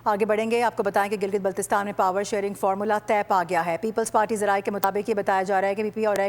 आगे बढ़ेंगे। आपको बताएं कि गिलगित बल्तिस्तान में पावर शेयरिंग फार्मूला तय पा गया है। पीपल्स पार्टी ज़राए के मुताबिक ये बताया जा रहा है कि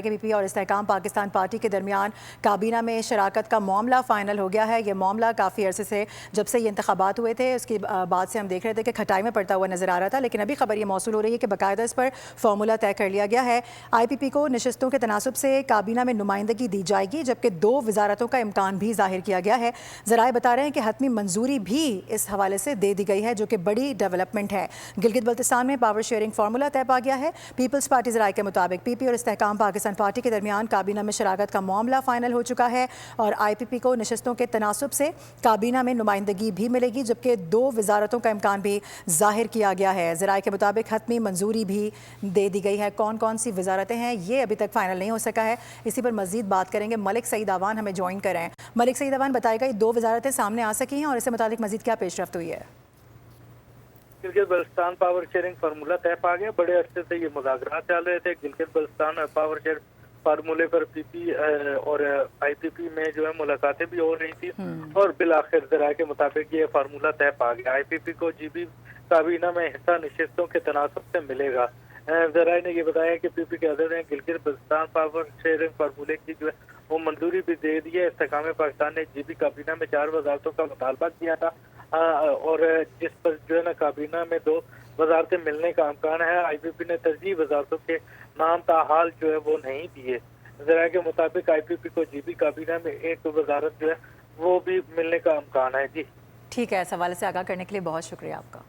पीपी और इस्तेहकाम पाकिस्तान पार्टी के दरमियान काबीना में शराकत का मामला फाइनल हो गया है। ये मामला काफ़ी अरसे से, जब से ये इंतखाबात हुए थे उसके बाद से हम देख रहे थे कि खटाई में पड़ता हुआ नजर आ रहा था, लेकिन अभी खबर ये मौसूल हो रही है कि बाकायदा इस पर फार्मूला तय कर लिया गया है। IPP को नशस्तों के तनासुब से काबीना में नुमाइंदगी दी जाएगी, जबकि 2 वजारतों का इम्कान भी जाहिर किया गया है। ज़राए बता रहे हैं कि हतमी मंजूरी भी इस हवाले से दे दी गई है, जो कि बड़ी डेवलपमेंट है। गिलगित बल्तिस्तान में पावर शेयरिंग फार्मूला तय पा गया है। पीपल्स पार्टी ज़राए के मुताबिक पीपी और इस्तेहकाम पाकिस्तान पार्टी के दरमियान काबीना में शराकत का मामला फाइनल हो चुका है और IPP को नशस्तों के तनासुब से काबीना में नुमाइंदगी भी मिलेगी, जबकि 2 वजारतों का इम्कान भी जाहिर किया गया है। ज़राए के मुताबिक हतमी मंजूरी भी दे दी गई है। कौन कौन सी वजारतें हैं ये अभी तक फाइनल नहीं हो सका है। इसी पर मजीद बात करेंगे। मलिक सईद अवान हमें ज्वाइन करें। मलिक सईद अवान, बताएगा ये 2 वजारतें सामने आ सकी हैं और इससे मुताबिक मजीद क्या पेशरफ्त हुई है? Gilgit Baltistan power sharing formula तय पा गया। बड़े अरसे से ये मुज़ाकरात चल रहे थे। गिलगित बल्तिस्तान पावर शेयर फार्मूले पर PP और IPP में जो है मुलाकातें भी हो रही थी और बिलाखिर ज़राए के मुताबिक ये फार्मूला तय पा गया। IPP को GB काबीना में हिस्सा नशिस्तों के तनासब से मिलेगा। ज़राए ने ये बताया कि PP के अदद ने गिलगित बल्तिस्तान पावर शेयरिंग फार्मूले की जो है वो मंजूरी भी दे दी है। इस्तेहकाम पाकिस्तान ने GB काबीना में 4 वजारतों का मुतालबा किया था और जिस पर जो है ना काबीना में 2 वजारतें मिलने का इम्कान है। IPP ने तरजीह वजारतों के नाम ताहाल जो है वो नहीं दिए। ज़राए के मुताबिक IPP को GB काबीना में 1 वजारत जो है वो भी मिलने का इम्कान है। जी ठीक है, इस हवाले से आगाह करने के लिए बहुत शुक्रिया आपका।